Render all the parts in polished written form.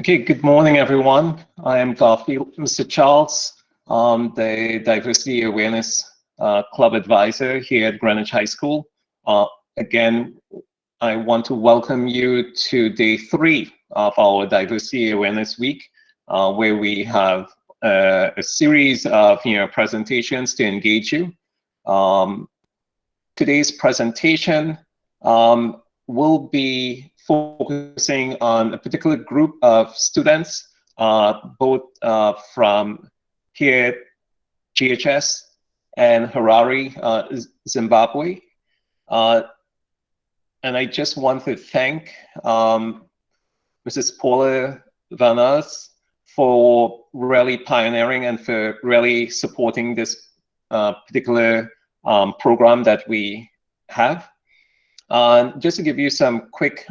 Okay, good morning, everyone. I am Garfield, Mr. Charles, the Diversity Awareness Club Advisor here at Greenwich High School. Again, I want to welcome you to day 3 of our Diversity Awareness Week, where we have a series of presentations to engage you. Today's presentation will be focusing on a particular group of students, both from here, GHS, and Harare, Zimbabwe. And I just want to thank Mrs. Paula Vanas for really pioneering and for really supporting this particular program that we have. Just to give you some quick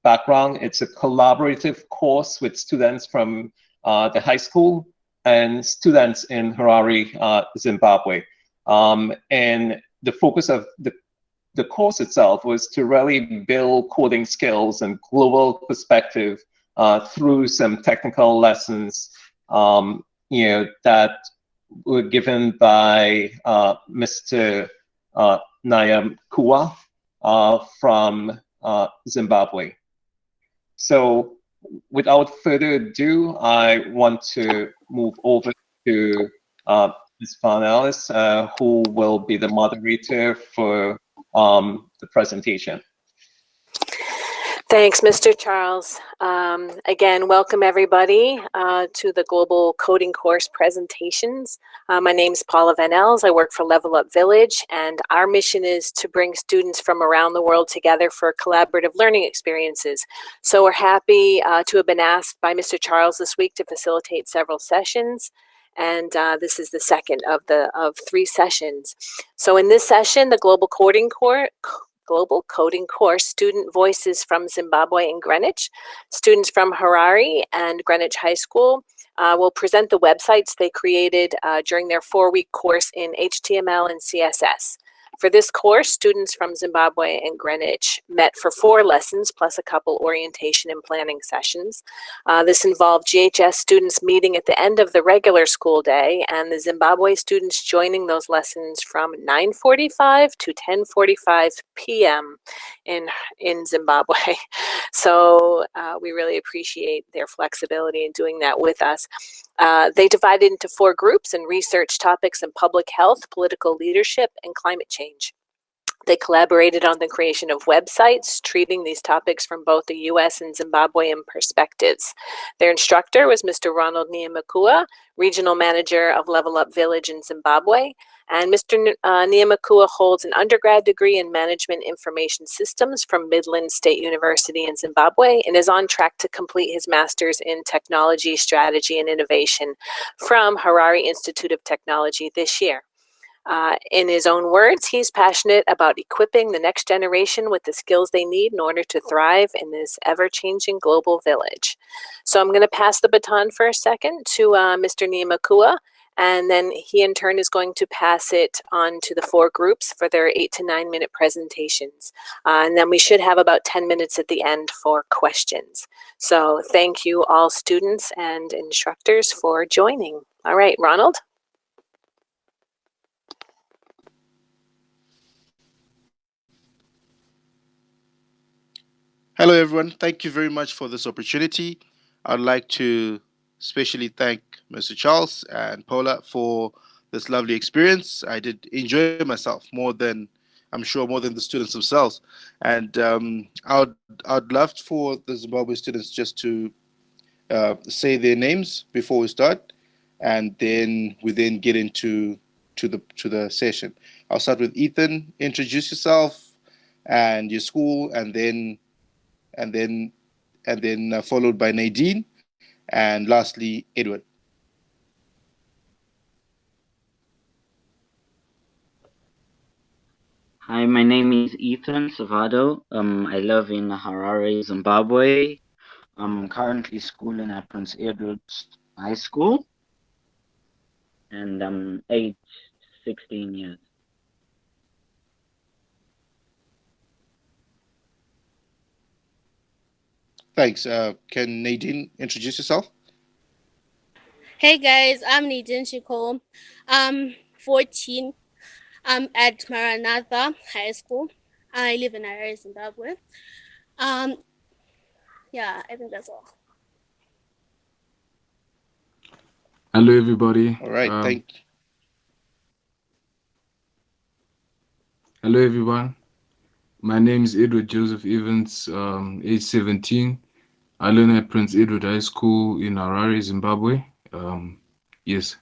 background, it's a collaborative course with students from the high school and students in Harare, Zimbabwe. And the focus of the course itself was to really build coding skills and global perspective through some technical lessons, that were given by Mr. Nyamkua from Zimbabwe. So without further ado, I want to move over to Ms. Vanellis, who will be the moderator for the presentation. Thanks, Mr. Charles. Again, welcome everybody to the Global Coding Course presentations. My name is Paula Vanells. I work for Level Up Village, and our mission is to bring students from around the world together for collaborative learning experiences. So we're happy to have been asked by Mr. Charles this week to facilitate several sessions. And this is the second of 3 sessions. So in this session, the Global Coding Course, Student Voices from Zimbabwe and Greenwich, students from Harare and Greenwich High School will present the websites they created during their 4-week course in HTML and CSS. For this course, students from Zimbabwe and Greenwich met for 4 lessons, plus a couple orientation and planning sessions. This involved GHS students meeting at the end of the regular school day, and the Zimbabwe students joining those lessons from 9:45 to 10:45 p.m. in Zimbabwe. So we really appreciate their flexibility in doing that with us. They divided into 4 groups and researched topics in public health, political leadership, and climate change. They collaborated on the creation of websites, treating these topics from both the US and Zimbabwean perspectives. Their instructor was Mr. Ronald Nyamkua, Regional Manager of Level Up Village in Zimbabwe. And Mr. Nyamkua holds an undergrad degree in Management Information Systems from Midland State University in Zimbabwe and is on track to complete his master's in Technology, Strategy, and Innovation from Harare Institute of Technology this year. In his own words, he's passionate about equipping the next generation with the skills they need in order to thrive in this ever-changing global village. So I'm going to pass the baton for a second to Mr. Nyamkua, and then he in turn is going to pass it on to the 4 groups for their 8 to 9 minute presentations. And then we should have about 10 minutes at the end for questions. So thank you all students and instructors for joining. All right, Ronald? Hello, everyone. Thank you very much for this opportunity. I'd like to especially thank Mr. Charles and Paula for this lovely experience. I did enjoy myself more than, I'm sure, more than the students themselves. And I'd love for the Zimbabwe students just to say their names before we start, and then we get into the session. I'll start with Ethan. Introduce yourself and your school, and then followed by Nadine, and lastly Edward. Hi, my name is Ethan Savado. I live in Harare, Zimbabwe. I'm currently schooling at Prince Edward's High School, and I'm age 16 years. Thanks. Can Nadine introduce yourself? Hey guys, I'm Nadine Chiko. I'm 14. I'm at Maranatha High School. I live in Harare, Zimbabwe. Um, yeah, I think that's all. Hello, everybody. All right. Thank you. Hello, everyone. My name is Edward Joseph Evans, age 17. I learn at Prince Edward High School in Harare, Zimbabwe. Yes.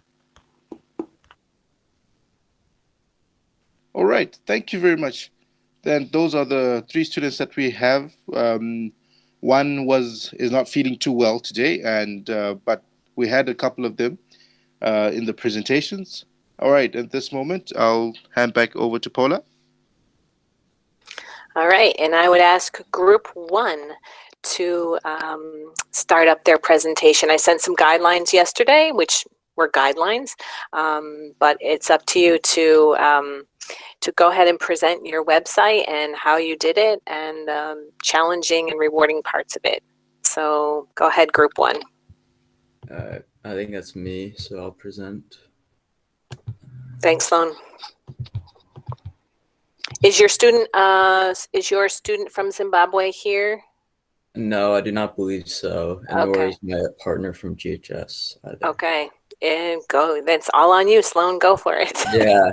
All right. Thank you very much. Then those are the 3 students that we have. One is not feeling too well today, and but we had a couple of them in the presentations. All right. At this moment, I'll hand back over to Paula. All right, and I would ask group 1 to start up their presentation. I sent some guidelines yesterday, which were guidelines, but it's up to you to go ahead and present your website and how you did it, and challenging and rewarding parts of it. So go ahead, group 1. I think that's me, so I'll present. Thanks, Sloan. Is your student from Zimbabwe here? No, I do not believe so, and nor is my partner from GHS either. Okay, and go. That's all on you, Sloan. Go for it. Yeah.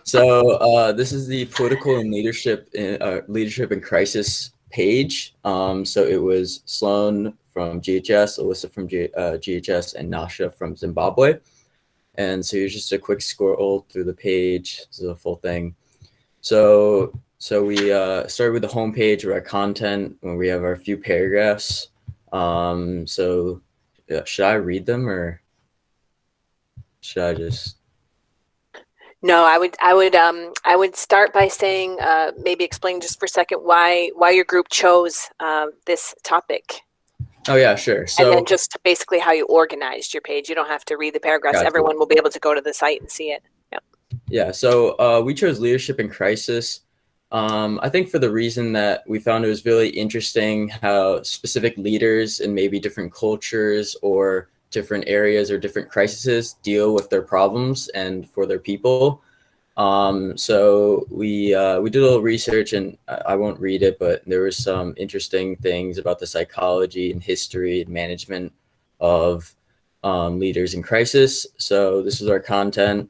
So this is the political and leadership and crisis page. So it was Sloan from GHS, Alyssa from GHS, and Nasha from Zimbabwe. And so here's just a quick scroll through the page. This is a full thing. So we started with the homepage where our content, when we have our few paragraphs. So should I read them or should I just? No, I would start by saying maybe explain just for a second why your group chose this topic. Oh yeah, sure. So, and then just basically how you organized your page. You don't have to read the paragraphs. Gotcha. Everyone will be able to go to the site and see it. Yep. Yeah. So we chose leadership in crisis. I think for the reason that we found it was really interesting how specific leaders in maybe different cultures or different areas or different crises deal with their problems and for their people. So we did a little research, and I won't read it, but there was some interesting things about the psychology and history and management of leaders in crisis. So this is our content.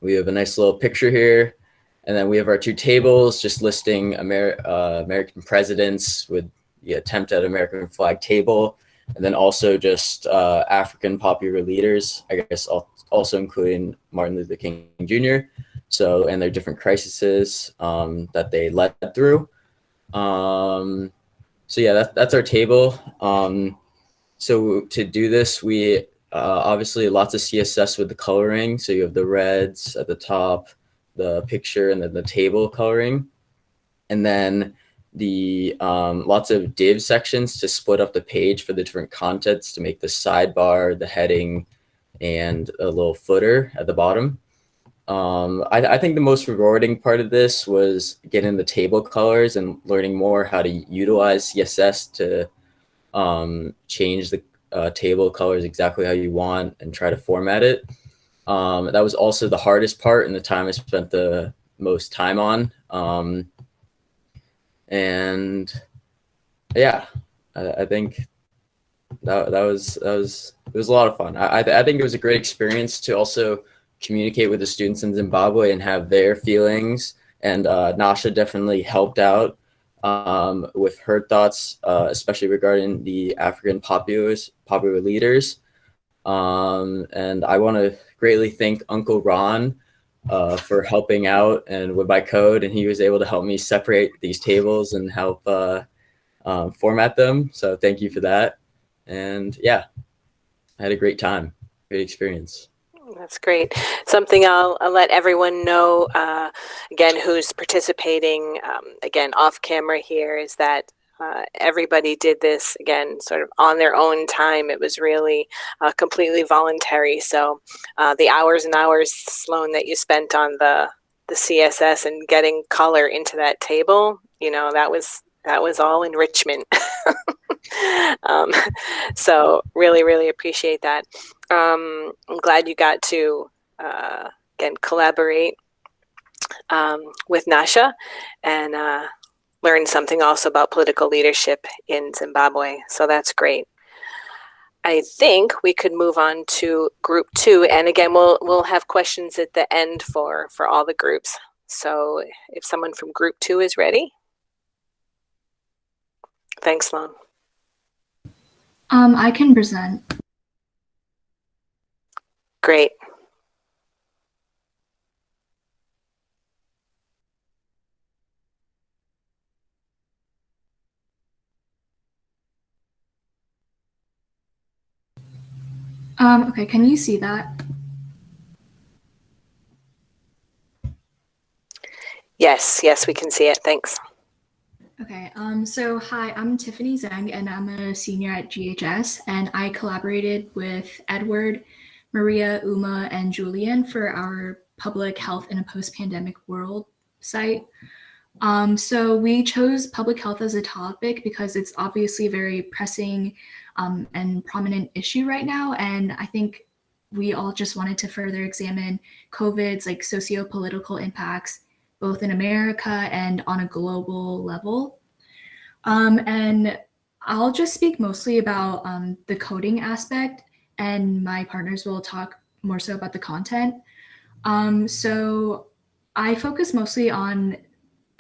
We have a nice little picture here, and then we have our 2 tables just listing American presidents with the attempt at American flag table, and then also just African popular leaders, I guess also including Martin Luther King Jr., So, and their different crises that they led through. So yeah, that's our table. So to do this, we obviously lots of CSS with the coloring. So you have the reds at the top, the picture, and then the table coloring. And then the lots of div sections to split up the page for the different contents to make the sidebar, the heading, and a little footer at the bottom. I think the most rewarding part of this was getting the table colors and learning more how to utilize CSS to change the table colors exactly how you want and try to format it. That was also the hardest part and the time I spent the most time on. And yeah, I think that was it was a lot of fun. I think it was a great experience to also communicate with the students in Zimbabwe and have their feelings. And Nasha definitely helped out with her thoughts, especially regarding the African popular leaders. And I want to greatly thank Uncle Ron for helping out and with my code, and he was able to help me separate these tables and help format them. So thank you for that. And yeah, I had a great time, great experience. That's great. Something I'll let everyone know, again, who's participating, again, off camera here, is that everybody did this, again, sort of on their own time. It was really completely voluntary. So the hours and hours, Sloan, that you spent on the CSS and getting color into that table, you know, that was all enrichment. um, so really, really appreciate that. I'm glad you got to, again, collaborate with Nasha and learn something also about political leadership in Zimbabwe. So that's great. I think we could move on to group 2, and again, we'll have questions at the end for all the groups. So if someone from group 2 is ready. Thanks, Lon. I can present. Great. Okay, can you see that? Yes, we can see it. Thanks. Okay, so hi, I'm Tiffany Zhang, and I'm a senior at GHS, and I collaborated with Edward, Maria, Uma, and Julian for our Public Health in a Post-Pandemic World site. So we chose public health as a topic because it's obviously a very pressing and prominent issue right now, and I think we all just wanted to further examine COVID's like socio-political impacts both in America and on a global level. And I'll just speak mostly about the coding aspect, and my partners will talk more so about the content. So I focus mostly on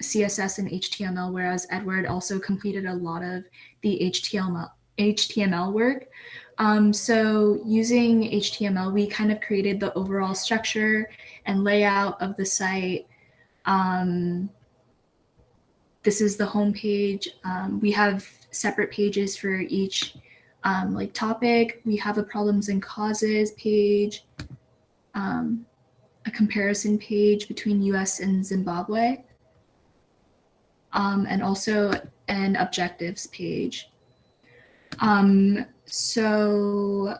CSS and HTML, whereas Edward also completed a lot of the HTML work. So using HTML, we kind of created the overall structure and layout of the site. This is the home page. We have separate pages for each like topic. We have a problems and causes page, a comparison page between US and Zimbabwe, and also an objectives page. So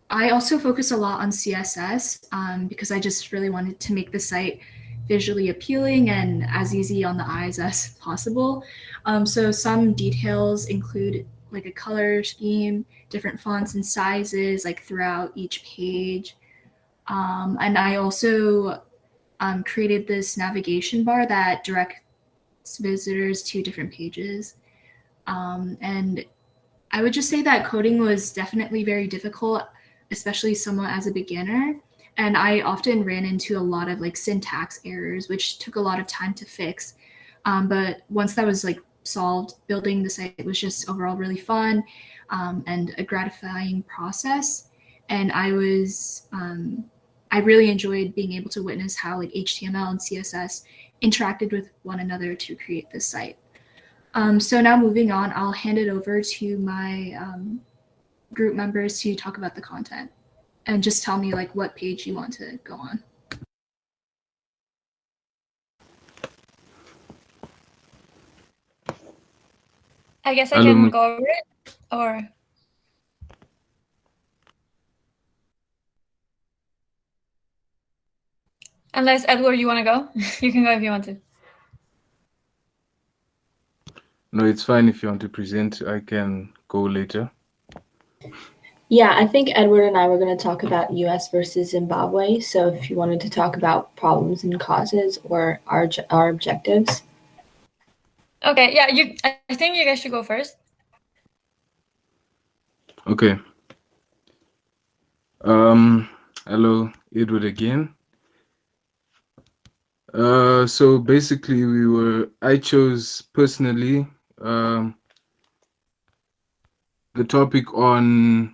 I also focus a lot on CSS because I just really wanted to make the site visually appealing and as easy on the eyes as possible. So some details include like a color scheme, different fonts and sizes like throughout each page. And I also created this navigation bar that directs visitors to different pages. And I would just say that coding was definitely very difficult, especially somewhat as a beginner. And I often ran into a lot of like syntax errors, which took a lot of time to fix. But once that was like solved, building the site was just overall really fun and a gratifying process. And I really enjoyed being able to witness how like HTML and CSS interacted with one another to create this site. So now moving on, I'll hand it over to my group members to talk about the content. And just tell me like what page you want to go on. I guess I can go over it, or unless Edward, you want to go, you can go if you want to. No, it's fine if you want to present. I can go later. Yeah, I think Edward and I were going to talk about US versus Zimbabwe. So if you wanted to talk about problems and causes or our objectives. Okay, yeah, I think you guys should go first. Okay. Hello, Edward again. So basically I chose personally the topic on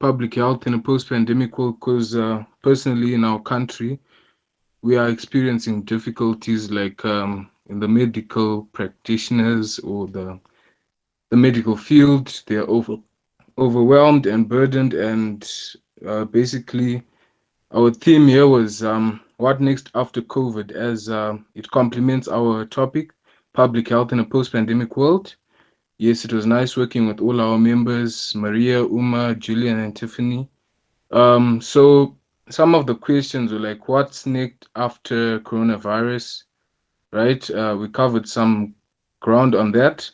public health in a post-pandemic world because personally in our country, we are experiencing difficulties like in the medical practitioners or the medical field. They are overwhelmed and burdened, and basically our theme here was what next after COVID, as it complements our topic, public health in a post-pandemic world. Yes, it was nice working with all our members, Maria, Uma, Julian, and Tiffany. So some of the questions were like, what's next after coronavirus, right? We covered some ground on that.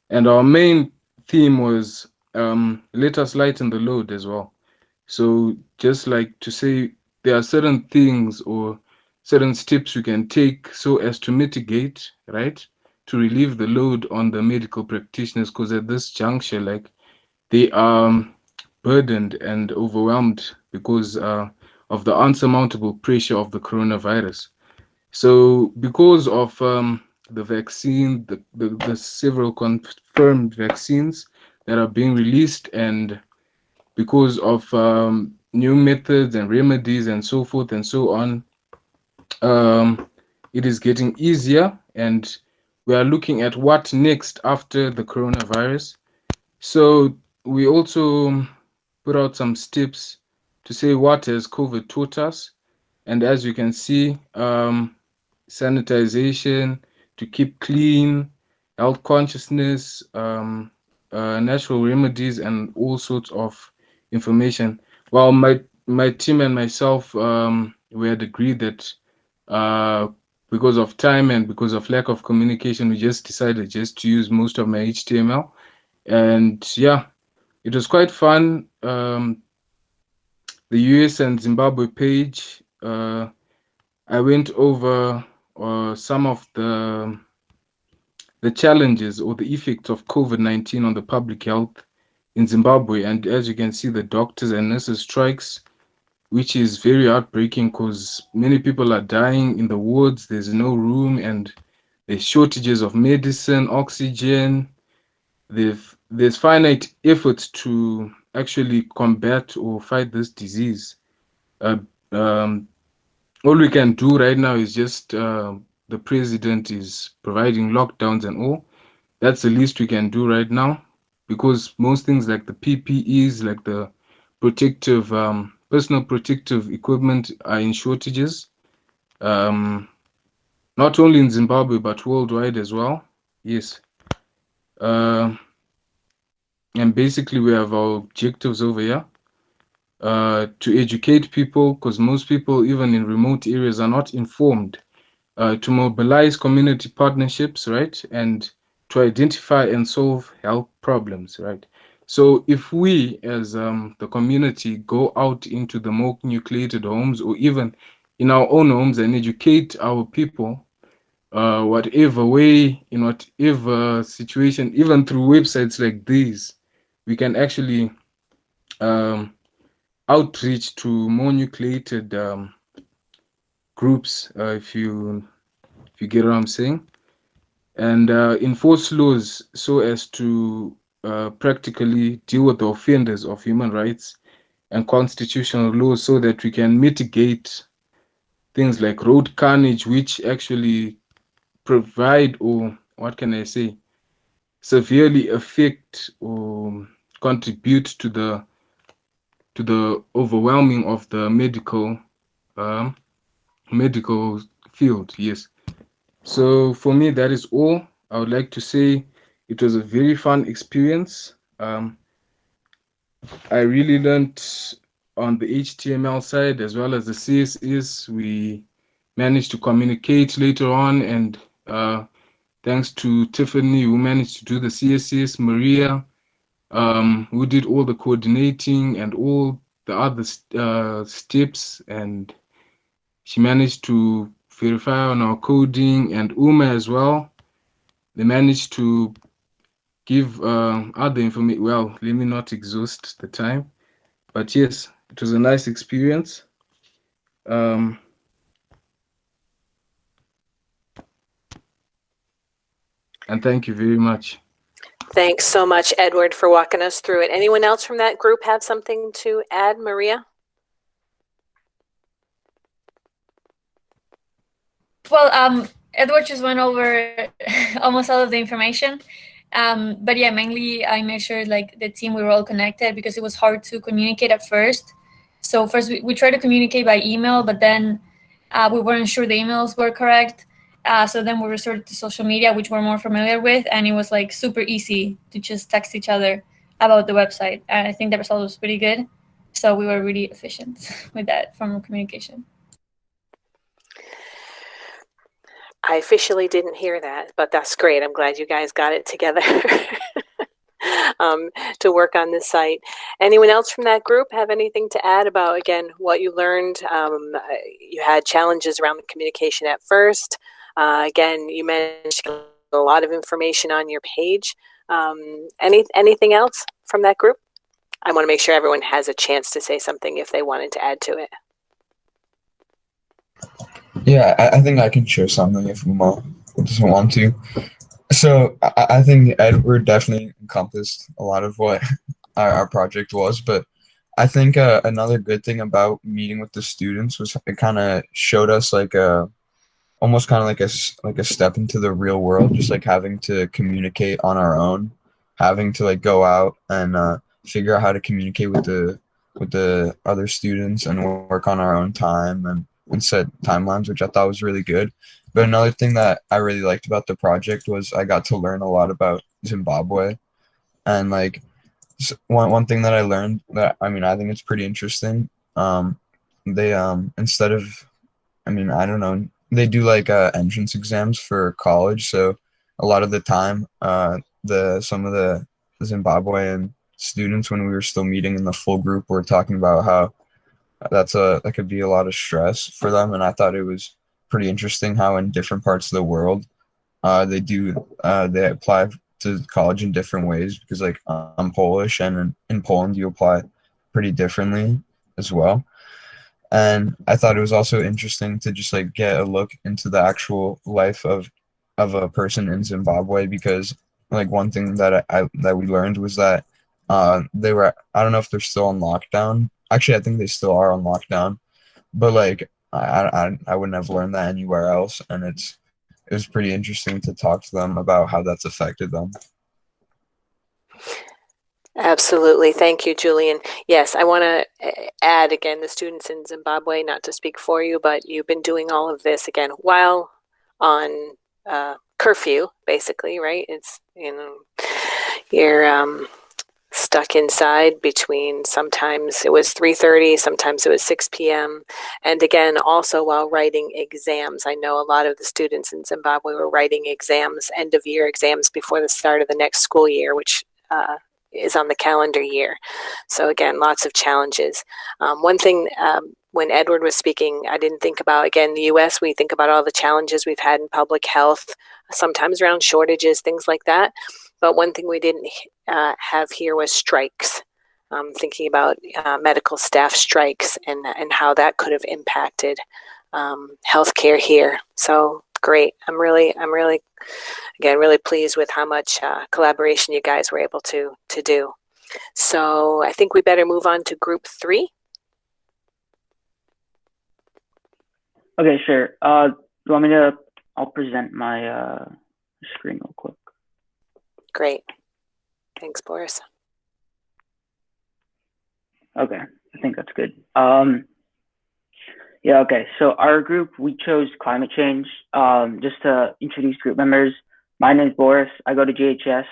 And our main theme was let us lighten the load as well. So just like to say, there are certain things or certain steps you can take so as to mitigate, right, to relieve the load on the medical practitioners, because at this juncture, like, they are burdened and overwhelmed because of the unsurmountable pressure of the coronavirus. So because of the vaccine, the several confirmed vaccines that are being released, and because of new methods and remedies and so forth and so on, it is getting easier, and we are looking at what next after the coronavirus. So we also put out some steps to say what has COVID taught us. And as you can see, sanitization, to keep clean, health consciousness, natural remedies, and all sorts of information. Well, my team and myself, we had agreed that because of time and because of lack of communication, we just decided just to use most of my HTML. And yeah, it was quite fun. The US and Zimbabwe page, I went over some of the challenges or the effects of COVID-19 on the public health in Zimbabwe. And as you can see, the doctors and nurses strikes, which is very heartbreaking because many people are dying in the wards. There's no room, and there's shortages of medicine, oxygen. There's finite efforts to actually combat or fight this disease. Uh, um, all we can do right now is just the president is providing lockdowns and all. That's the least we can do right now, because most things like the PPEs, like the protective, personal protective equipment, are in shortages. Not only in Zimbabwe but worldwide as well. Yes. And basically, we have our objectives over here to educate people, because most people, even in remote areas, are not informed. To mobilize community partnerships, right, and to identify and solve health problems, right. So if we, as the community, go out into the more nucleated homes, or even in our own homes, and educate our people, whatever way, in whatever situation, even through websites like these, we can actually outreach to more nucleated groups, if you get what I'm saying, and enforce laws so as to practically deal with the offenders of human rights and constitutional laws, so that we can mitigate things like road carnage, which actually provide, or what can I say, severely affect or contribute to the overwhelming of the medical field. Yes. So for me, that is all. I would like to say it was a very fun experience. I really learned on the HTML side as well as the CSS. We managed to communicate later on, and thanks to Tiffany, who managed to do the CSS, Maria, who did all the coordinating and all the other steps, and she managed to verify on our coding, and Uma as well. They managed to give other information. Well, let me not exhaust the time, but yes, it was a nice experience. And thank you very much. Thanks so much, Edward, for walking us through it. Anyone else from that group have something to add? Maria? Well, Edward just went over almost all of the information. But yeah, mainly I made sure like the team, we were all connected, because it was hard to communicate at first. So first we tried to communicate by email, but then we weren't sure the emails were correct. So then we resorted to social media, which we're more familiar with, and it was like super easy to just text each other about the website. And I think the result was pretty good. So we were really efficient with that form of communication. I officially didn't hear that, but that's great. I'm glad you guys got it together to work on this site. Anyone else from that group have anything to add about, again, what you learned? You had challenges around the communication at first. Again, you mentioned a lot of information on your page. Anything else from that group? I want to make sure everyone has a chance to say something if they wanted to add to it. Yeah, I think I can share something if Uma doesn't want to. So I think Edward definitely encompassed a lot of what our project was, but I think another good thing about meeting with the students was it kind of showed us like almost kind of like a step into the real world, just like having to communicate on our own, having to like go out and figure out how to communicate with the other students and work on our own time and set timelines, which I thought was really good. But another thing that I really liked about the project was I got to learn a lot about Zimbabwe. And like one thing that I learned that I think it's pretty interesting. They instead of I don't know, they do like entrance exams for college. So a lot of the time, some of the Zimbabwean students, when we were still meeting in the full group, were talking about how that could be a lot of stress for them. And I thought it was pretty interesting how in different parts of the world they apply to college in different ways, because like I'm Polish, and in Poland you apply pretty differently as well. And I thought it was also interesting to just like get a look into the actual life of a person in Zimbabwe, because like one thing that that we learned was that they were, I don't know if they're still on lockdown. Actually, I think they still are on lockdown, but like I wouldn't have learned that anywhere else, and it was pretty interesting to talk to them about how that's affected them. Absolutely. Thank you, Julian. Yes, I want to add again, the students in Zimbabwe, not to speak for you, but you've been doing all of this again while on curfew, basically, right? It's, you're stuck inside between, sometimes it was 3:30, sometimes it was 6 p.m. And again, also while writing exams. I know a lot of the students in Zimbabwe were writing exams, end of year exams, before the start of the next school year, which is on the calendar year. So again, lots of challenges. One thing, when Edward was speaking, I didn't think about, again, the US, we think about all the challenges we've had in public health, sometimes around shortages, things like that. But one thing we didn't have here was strikes. Thinking about medical staff strikes and how that could have impacted healthcare here. So great. I'm really, again, really pleased with how much collaboration you guys were able to do. So I think we better move on to group 3. Okay, sure. You want me to, I'll present my screen real quick. Great. Thanks, Boris. Okay, I think that's good. Yeah, okay. So our group, we chose climate change. Just to introduce group members, my name is Boris. I go to GHS,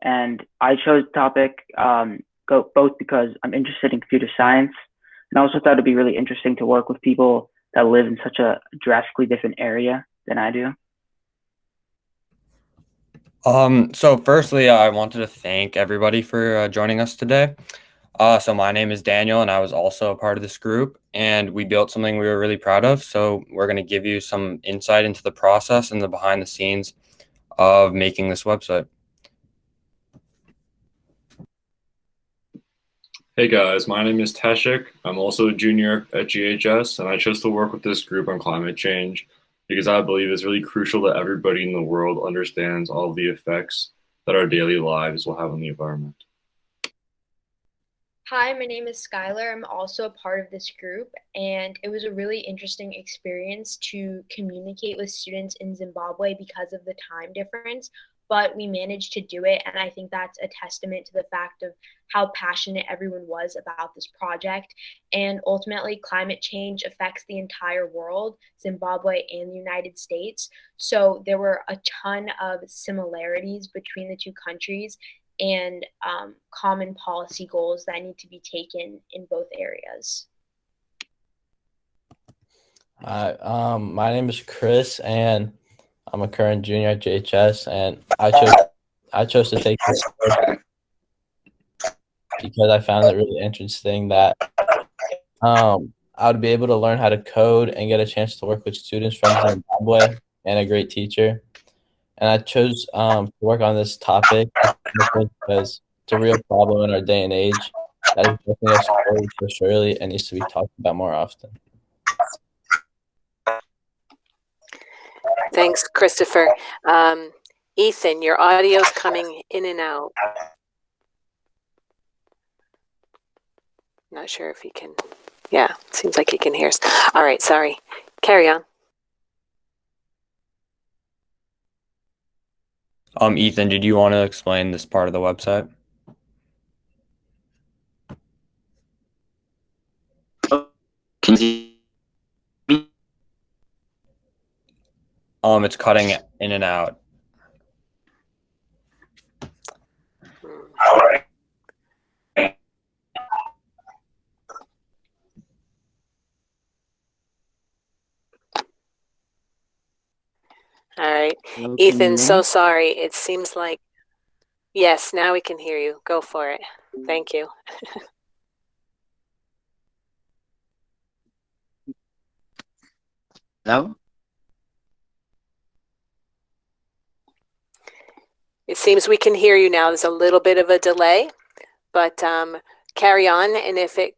and I chose the topic both because I'm interested in computer science, and I also thought it'd be really interesting to work with people that live in such a drastically different area than I do. So firstly, I wanted to thank everybody for joining us today. So my name is Daniel, and I was also a part of this group, and we built something we were really proud of. So we're going to give you some insight into the process and the behind the scenes of making this website. Hey guys, my name is Teshik. I'm also a junior at GHS, and I chose to work with this group on climate change because I believe it's really crucial that everybody in the world understands all of the effects that our daily lives will have on the environment. Hi, my name is Skylar. I'm also a part of this group, and it was a really interesting experience to communicate with students in Zimbabwe because of the time difference, but we managed to do it, and I think that's a testament to the fact of how passionate everyone was about this project. And ultimately, climate change affects the entire world, Zimbabwe and the United States. So there were a ton of similarities between the two countries and common policy goals that need to be taken in both areas. Hi, my name is Chris, and I'm a current junior at JHS, and I chose to take this course because I found it really interesting that I would be able to learn how to code and get a chance to work with students from Zimbabwe and a great teacher. And I chose to work on this topic because it's a real problem in our day and age that is affecting us slowly but surely and needs to be talked about more often. Thanks, Christopher. Ethan, your audio's coming in and out. Not sure if he can. Yeah, seems like he can hear us. All right, sorry. Carry on. Ethan, did you want to explain this part of the website? Can you? It's cutting in and out. All right. Hello, can you Ethan, hear so me? sorry. It seems like, yes, now we can hear you. Go for it. Thank you. Hello? It seems we can hear you now. There's a little bit of a delay, but carry on. And if it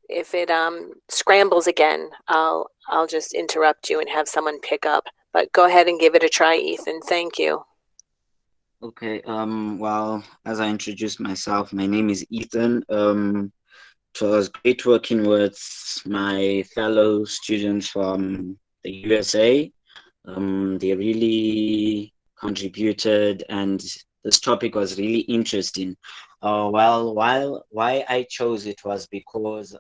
scrambles again, I'll just interrupt you and have someone pick up. But go ahead and give it a try, Ethan. Thank you. Okay, well, as I introduced myself, my name is Ethan. It was great working with my fellow students from the USA. They really contributed, and this topic was really interesting. Why I chose it was because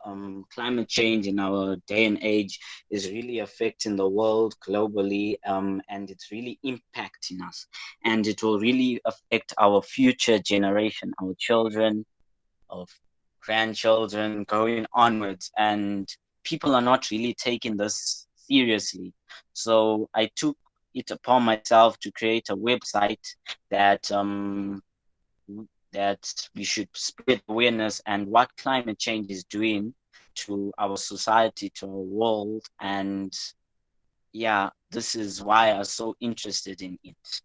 climate change in our day and age is really affecting the world globally, and it's really impacting us, and it will really affect our future generation, our children, our grandchildren, going onwards, and people are not really taking this seriously. So I took it upon myself to create a website that that we should spread awareness and what climate change is doing to our society, to our world. And yeah, this is why I was so interested in it.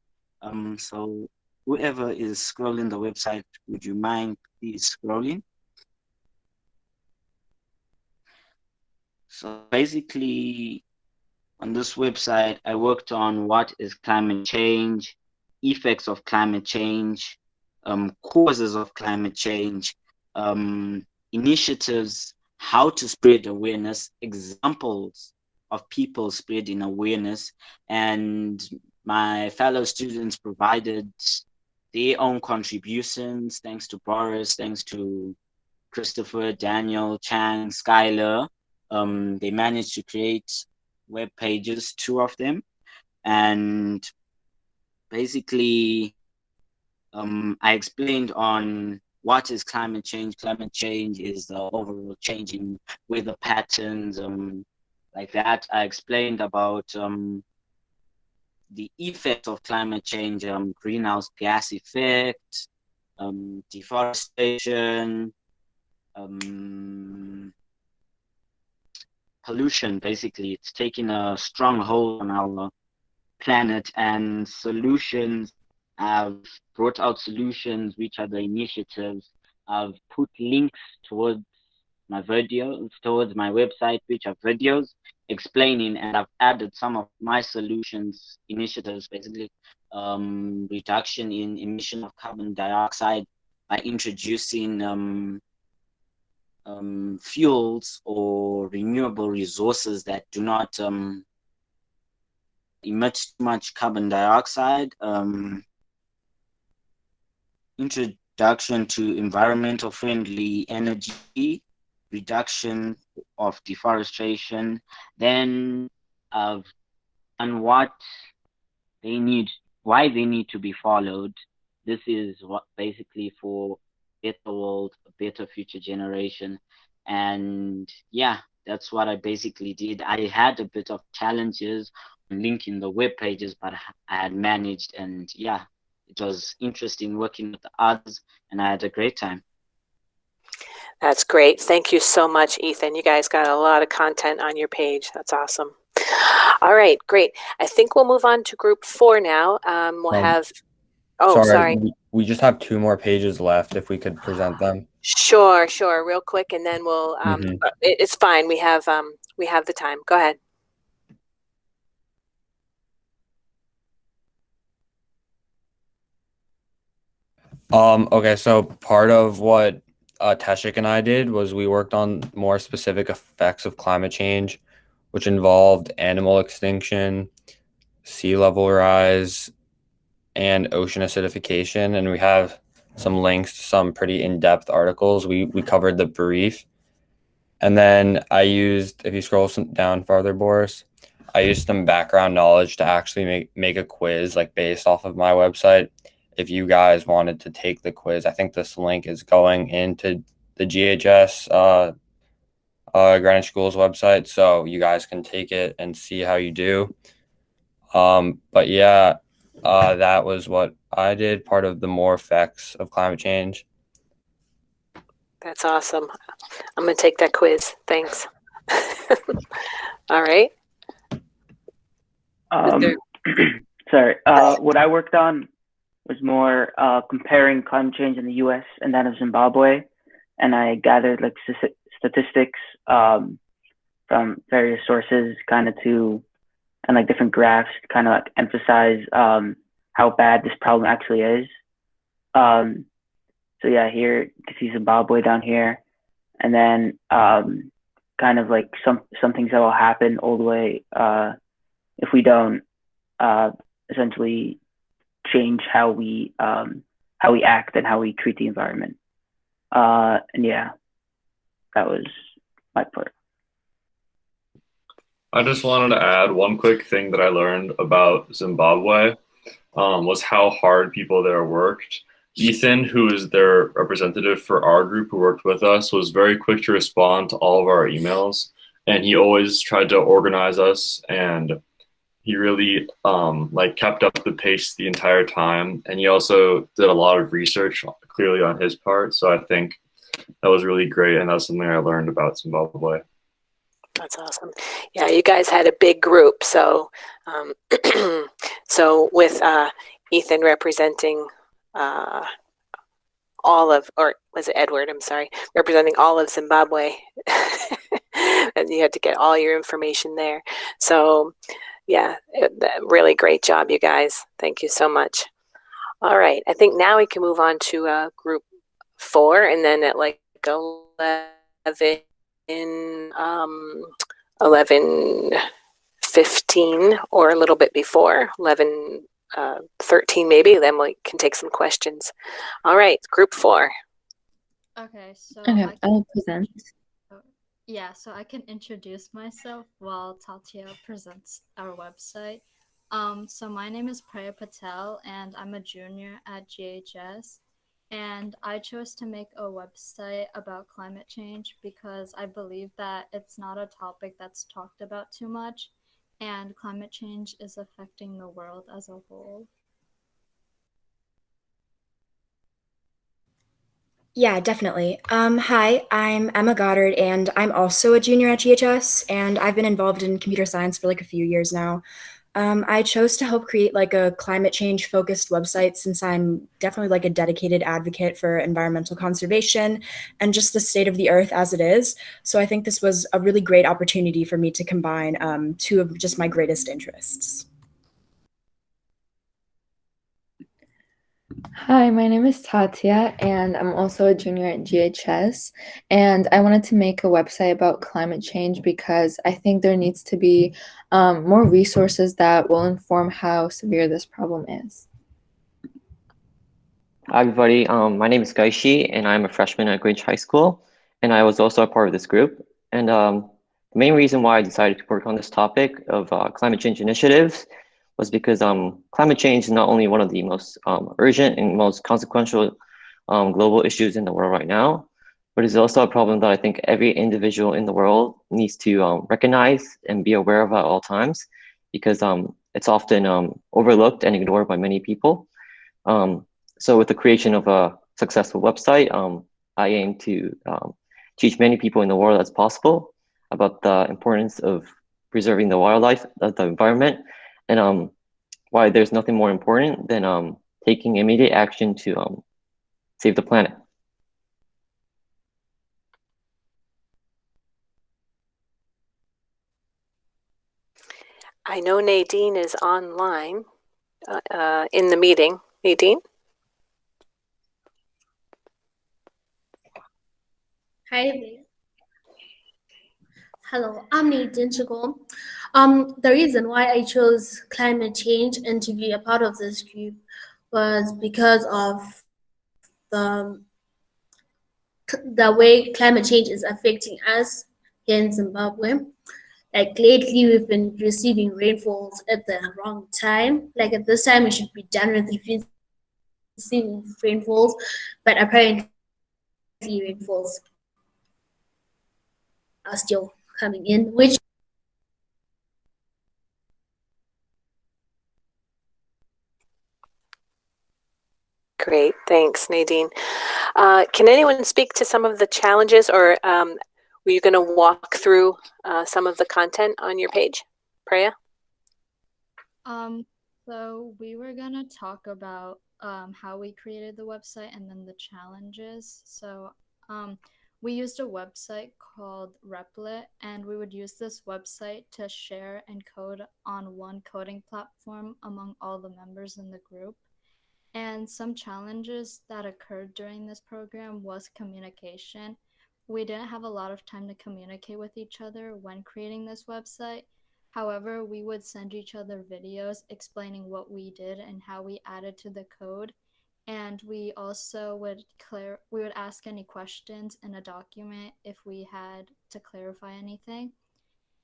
So whoever is scrolling the website, would you mind please scrolling? So basically, on this website, I worked on what is climate change, effects of climate change, causes of climate change, initiatives, how to spread awareness, examples of people spreading awareness, and my fellow students provided their own contributions. Thanks to Boris, thanks to Christopher, Daniel, Chang, Skylar. They managed to create web pages, 2 of them, and basically I explained on what is climate change. Climate change is the overall change in weather patterns, like that. I explained about the effects of climate change, greenhouse gas effect, deforestation, pollution. Basically, it's taking a strong hold on our planet, and solutions. I've brought out solutions, which are the initiatives. I've put links towards my videos, towards my website, which are videos explaining, and I've added some of my solutions, initiatives, basically reduction in emission of carbon dioxide by introducing fuels or renewable resources that do not emit too much carbon dioxide, introduction to environmental friendly energy, reduction of deforestation, then and what they need, why they need to be followed. This is what basically for better world, a better future generation. And yeah, that's what I basically did. I had a bit of challenges linking the web pages, but I had managed, and yeah, it was interesting working with the others, and I had a great time. That's great. Thank you so much, Ethan. You guys got a lot of content on your page. That's awesome. All right, great. I think we'll move on to group 4 now. We'll have, oh, sorry. We just have 2 more pages left if we could present them. Sure, real quick, and then we'll, it's fine. We have the time. Go ahead. Okay, so part of what Teshik and I did was we worked on more specific effects of climate change, which involved animal extinction, sea level rise, and ocean acidification. And we have some links to some pretty in-depth articles. We covered the brief. And then I used, if you scroll down farther, Boris, I used some background knowledge to actually make a quiz like based off of my website. If you guys wanted to take the quiz, I think this link is going into the GHS Greenwich Schools website, so you guys can take it and see how you do. But yeah, that was what I did, part of the more effects of climate change. That's awesome. I'm going to take that quiz. Thanks. All right. Sorry. What I worked on was more comparing climate change in the U.S. and that of Zimbabwe, and I gathered like statistics from various sources, kind of and like different graphs to kind of like emphasize how bad this problem actually is. So yeah, here you can see Zimbabwe down here, and then kind of like some things that will happen all the way if we don't essentially change how we act and how we treat the environment. And yeah, that was my part. I just wanted to add one quick thing that I learned about Zimbabwe was how hard people there worked. Ethan, who is their representative for our group who worked with us, was very quick to respond to all of our emails, and he always tried to organize us, and he really like kept up the pace the entire time, and he also did a lot of research clearly on his part. So I think that was really great, and that's something I learned about Zimbabwe. That's awesome. Yeah, you guys had a big group, so so with Ethan representing all of, or was it Edward? I'm sorry, representing all of Zimbabwe, and you had to get all your information there. So yeah, really great job, you guys. Thank you so much. All right, I think now we can move on to group 4, and then at like 11:15 or a little bit before 11:13 maybe, then we can take some questions. All right, group 4. Okay, so I'll present. Yeah, so I can introduce myself while Tatya presents our website. So my name is Priya Patel, and I'm a junior at GHS. And I chose to make a website about climate change because I believe that it's not a topic that's talked about too much, and climate change is affecting the world as a whole. Yeah, definitely. Hi, I'm Emma Goddard, and I'm also a junior at GHS, and I've been involved in computer science for like a few years now. I chose to help create like a climate change focused website since I'm definitely like a dedicated advocate for environmental conservation and just the state of the earth as it is. So I think this was a really great opportunity for me to combine 2 of just my greatest interests. Hi, my name is Tatya, and I'm also a junior at GHS. And I wanted to make a website about climate change because I think there needs to be more resources that will inform how severe this problem is. Hi, everybody. My name is Gaishi, and I'm a freshman at Greenwich High School, and I was also a part of this group. And the main reason why I decided to work on this topic of climate change initiatives was because climate change is not only one of the most urgent and most consequential global issues in the world right now, but it's also a problem that I think every individual in the world needs to recognize and be aware of at all times. because it's often overlooked and ignored by many people. So with the creation of a successful website, I aim to teach many people in the world as possible about the importance of preserving the wildlife, the environment, and why there's nothing more important than taking immediate action to save the planet. I know Nadine is online in the meeting. Nadine? Hi there. Hello, I'm Nadine Chico. The reason why I chose climate change and to be a part of this group was because of the the way climate change is affecting us here in Zimbabwe. Like lately, we've been receiving rainfalls at the wrong time. Like at this time, we should be done with receiving rainfalls, but apparently rainfalls are still coming in, which Great, thanks, Nadine. Can anyone speak to some of the challenges, or were you going to walk through some of the content on your page, Preya? So we were gonna talk about how we created the website and then the challenges. So we used a website called Replit, and we would use this website to share and code on one coding platform among all the members in the group. And some challenges that occurred during this program was communication. We didn't have a lot of time to communicate with each other when creating this website. However, we would send each other videos explaining what we did and how we added to the code. And we also would ask any questions in a document if we had to clarify anything.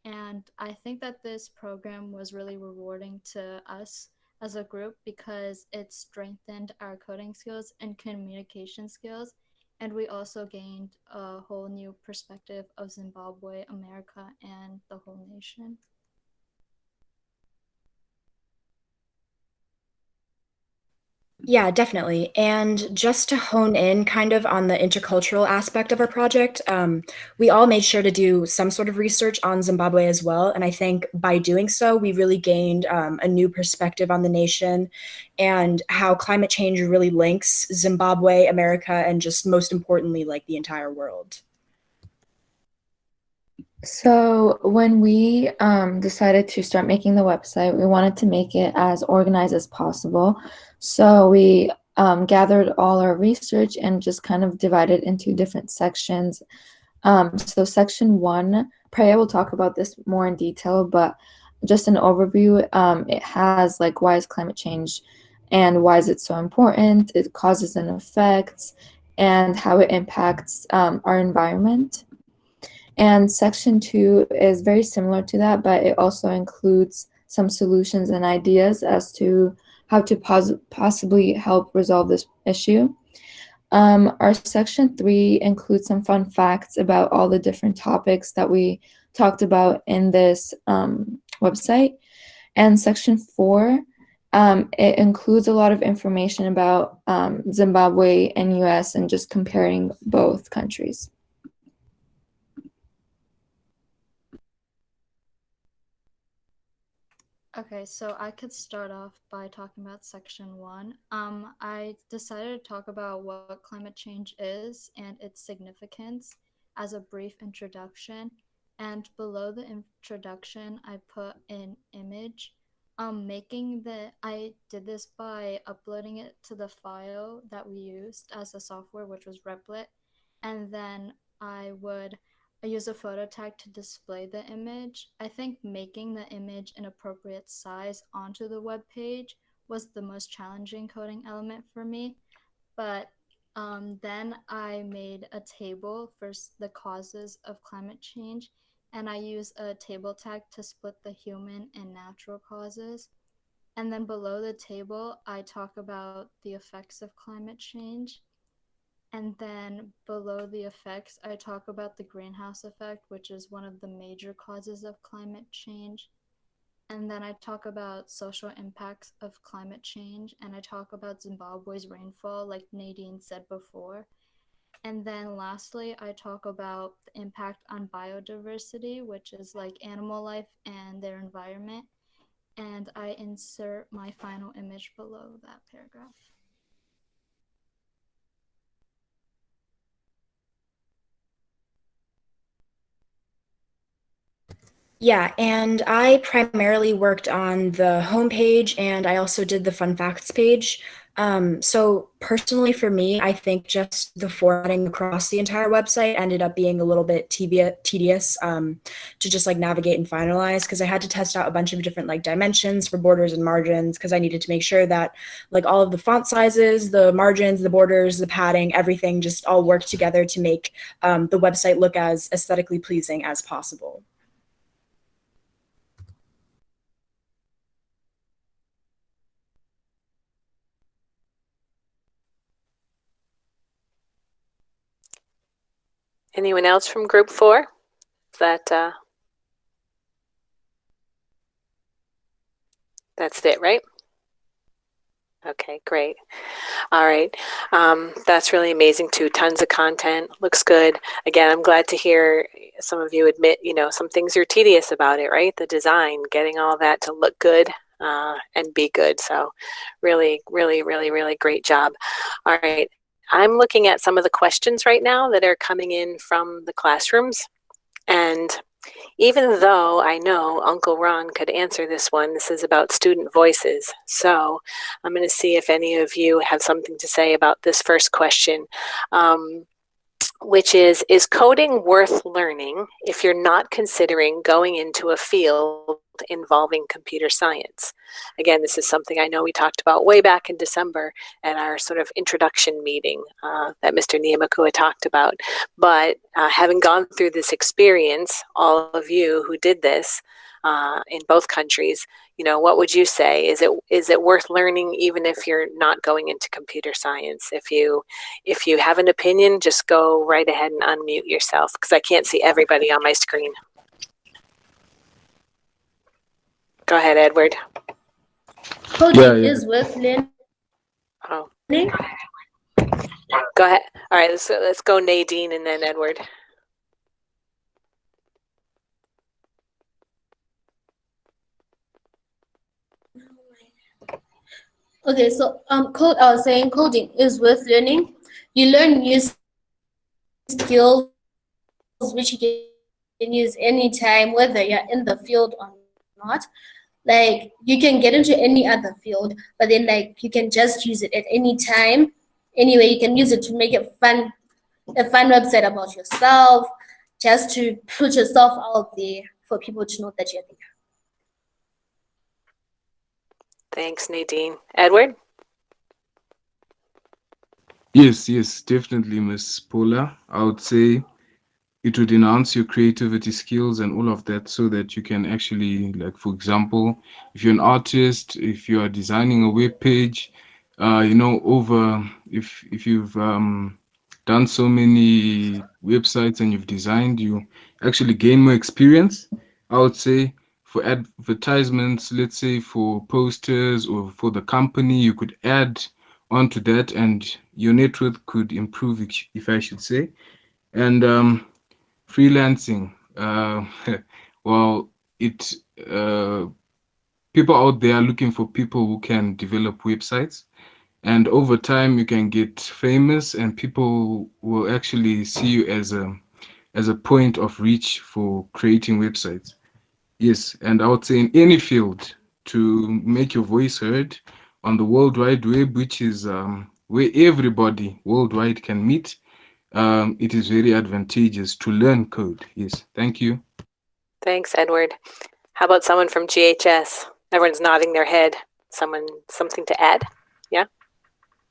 And I think that this program was really rewarding to us as a group because it strengthened our coding skills and communication skills. And we also gained a whole new perspective of Zimbabwe, America, and the whole nation. Yeah, definitely. And just to hone in kind of on the intercultural aspect of our project, we all made sure to do some sort of research on Zimbabwe as well. And I think by doing so, we really gained a new perspective on the nation and how climate change really links Zimbabwe, America, and just most importantly, like the entire world. So when we decided to start making the website, we wanted to make it as organized as possible. So we gathered all our research and just kind of divided into different sections. So section 1, Preya will talk about this more in detail, but just an overview, it has like why is climate change and why is it so important, its causes and effects, and how it impacts our environment. And section 2 is very similar to that, but it also includes some solutions and ideas as to how to possibly help resolve this issue. Our section 3 includes some fun facts about all the different topics that we talked about in this website. And section 4, it includes a lot of information about Zimbabwe and US and just comparing both countries. Okay, so I could start off by talking about section 1. I decided to talk about what climate change is and its significance as a brief introduction. And below the introduction, I put an image. I did this by uploading it to the file that we used as a software, which was Replit. And then I use a photo tag to display the image. I think making the image an appropriate size onto the web page was the most challenging coding element for me. But then I made a table for the causes of climate change, and I use a table tag to split the human and natural causes. And then below the table, I talk about the effects of climate change. And then below the effects, I talk about the greenhouse effect, which is one of the major causes of climate change. And then I talk about social impacts of climate change, and I talk about Zimbabwe's rainfall, like Nadine said before. And then lastly, I talk about the impact on biodiversity, which is like animal life and their environment. And I insert my final image below that paragraph. Yeah, and I primarily worked on the homepage and I also did the fun facts page. So personally for me, I think just the formatting across the entire website ended up being a little bit tedious to just like navigate and finalize, because I had to test out a bunch of different like dimensions for borders and margins, because I needed to make sure that like all of the font sizes, the margins, the borders, the padding, everything just all worked together to make the website look as aesthetically pleasing as possible. Anyone else from group 4? Is that that's it, right? Okay, great. All right. That's really amazing too. Tons of content. Looks good. Again, I'm glad to hear some of you admit, some things are tedious about it, right? The design, getting all that to look good and be good. So really, really, really, really great job. All right. I'm looking at some of the questions right now that are coming in from the classrooms. And even though I know Uncle Ron could answer this one, this is about student voices. So I'm going to see if any of you have something to say about this first question, which is coding worth learning if you're not considering going into a field involving computer science? Again, this is something I know we talked about way back in December at our sort of introduction meeting that Mr. Niyamakua talked about. But having gone through this experience, all of you who did this in both countries, what would you say? Is it worth learning even if you're not going into computer science? If you have an opinion, just go right ahead and unmute yourself, because I can't see everybody on my screen. Go ahead, Edward. Coding is worth learning. Oh. Go ahead. All right, let's go Nadine and then Edward. Okay, so I was saying coding is worth learning. You learn new skills which you can use anytime, whether you're in the field or not. Like, you can get into any other field, but then like you can just use it at any time. Anyway, you can use it to make a fun website about yourself, just to put yourself out there for people to know that you're there. Thanks, Nadine. Edward? Yes, definitely, Miss Paula. I would say it would enhance your creativity skills and all of that, so that you can actually, like, for example, if you're an artist, if you are designing a web page, if you've done so many websites and you've designed, you actually gain more experience. I would say for advertisements, let's say for posters or for the company, you could add onto that and your net worth could improve, if I should say. And freelancing, well, people out there are looking for people who can develop websites, and over time you can get famous and people will actually see you as a point of reach for creating websites. Yes, and I would say in any field, to make your voice heard on the World Wide Web, which is where everybody worldwide can meet, it is very advantageous to learn code. Yes, thank you. Thanks, Edward. How about someone from GHS? Everyone's nodding their head. Something to add? Yeah?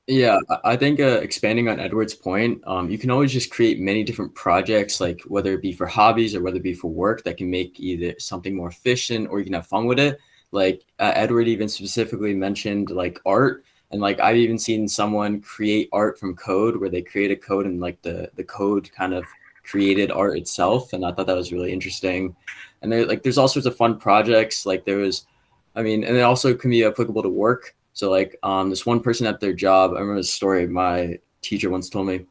Yeah, I think expanding on Edward's point, you can always just create many different projects, like whether it be for hobbies or whether it be for work, that can make either something more efficient or you can have fun with it. Like Edward even specifically mentioned like art, and like I've even seen someone create art from code, where they create a code and like the code kind of created art itself, and I thought that was really interesting. And there's all sorts of fun projects. Like there was, I mean, and it also can be applicable to work. So like this one person at their job, I remember a story my teacher once told me,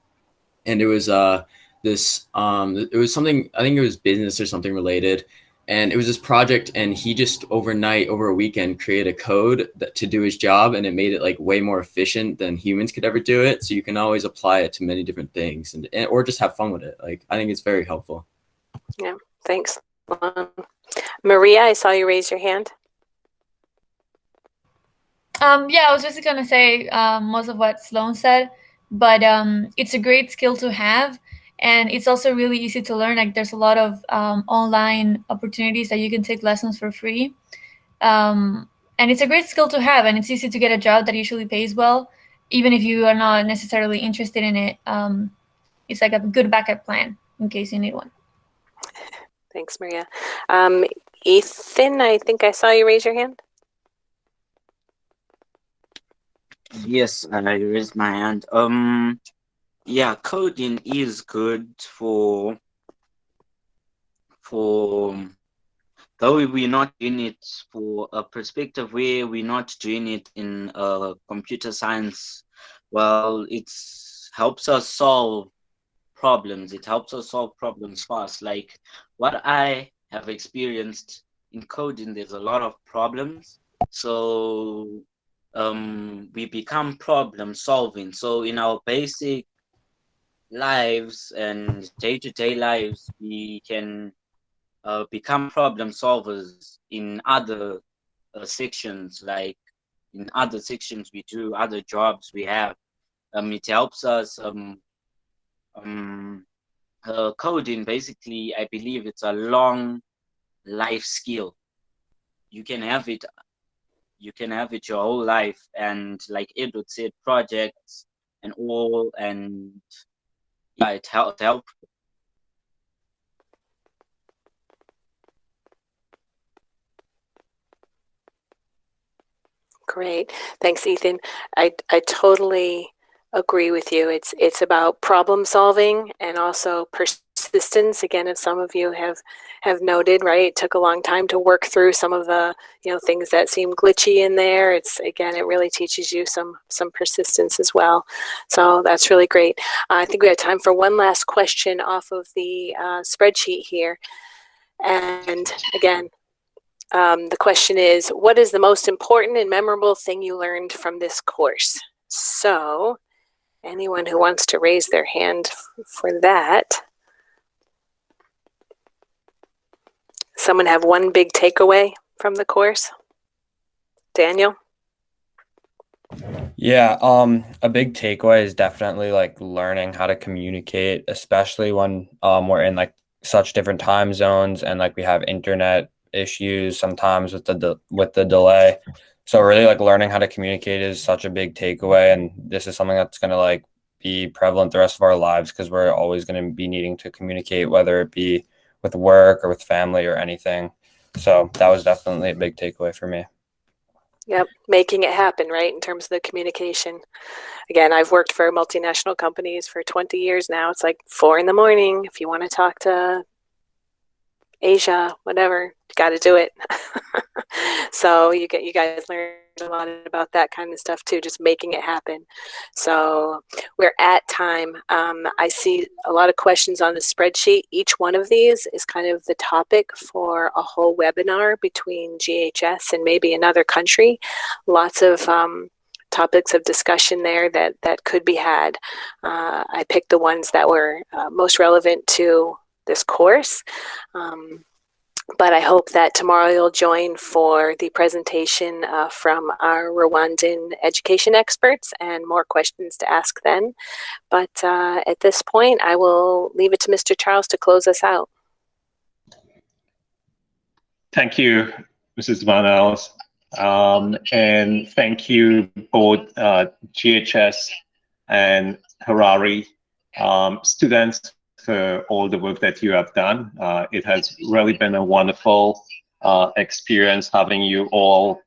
and it was it was something, I think it was business or something related, and it was this project, and he just overnight, over a weekend, created a code to do his job, and it made it like way more efficient than humans could ever do it. So you can always apply it to many different things, and or just have fun with it. Like I think it's very helpful. Yeah, thanks. Maria, I saw you raise your hand. Yeah, I was just gonna say most of what Sloan said, but it's a great skill to have, and it's also really easy to learn. Like there's a lot of online opportunities that you can take lessons for free, and it's a great skill to have, and it's easy to get a job that usually pays well, even if you are not necessarily interested in it. It's like a good backup plan in case you need one. Thanks, Maria. Ethan, I think I saw you raise your hand. Yes, I raised my hand. Yeah, coding is good for though we're not doing it for a perspective where we're not doing it in computer science. Well, it helps us solve problems. It helps us solve problems fast. Like what I have experienced in coding, there's a lot of problems. So we become problem solving. So in our basic lives and day-to-day lives, we can become problem solvers in other sections. Like in other sections we do, other jobs we have. It helps us. Coding, basically, I believe it's a long life skill. You can have it your whole life, and like Edward said, projects and all, and yeah, it helped. Great. Thanks, Ethan. I totally agree with you. It's about problem solving and also persistence. Again, as some of you have noted, right? It took a long time to work through some of the things that seem glitchy in there. It really teaches you some persistence as well. So that's really great. I think we have time for one last question off of the spreadsheet here. And again, the question is, what is the most important and memorable thing you learned from this course? So anyone who wants to raise their hand for that. Someone have one big takeaway from the course? Daniel? Yeah, a big takeaway is definitely like learning how to communicate, especially when we're in like such different time zones, and like we have internet issues sometimes with the delay. So really like learning how to communicate is such a big takeaway, and this is something that's going to like be prevalent the rest of our lives, because we're always going to be needing to communicate, whether it be with work or with family or anything. So that was definitely a big takeaway for me. Yep, making it happen, right, in terms of the communication. Again, I've worked for multinational companies for 20 years now. It's like 4 in the morning. If you want to talk to Asia, whatever, you got to do it. So you guys learned a lot about that kind of stuff too, just making it happen. So we're at time. I see a lot of questions on the spreadsheet. Each one of these is kind of the topic for a whole webinar between GHS and maybe another country. Lots of topics of discussion there that could be had. I picked the ones that were most relevant to this course. But I hope that tomorrow you'll join for the presentation from our Rwandan education experts and more questions to ask then. But at this point, I will leave it to Mr. Charles to close us out. Thank you, Mrs. Van Els. And thank you both GHS and Harari students for all the work that you have done. It has really been a wonderful experience having you all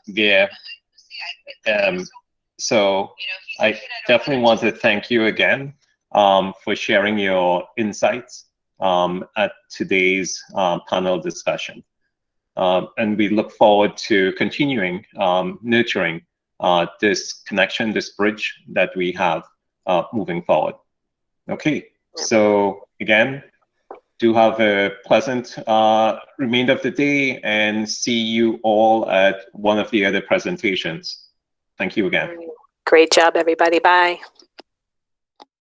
there. So I definitely want to thank you again. for sharing your insights at today's panel discussion. And we look forward to continuing nurturing this connection, this bridge that we have moving forward. Okay, so again, do have a pleasant remainder of the day and see you all at one of the other presentations. Thank you again. Great job, everybody. Bye.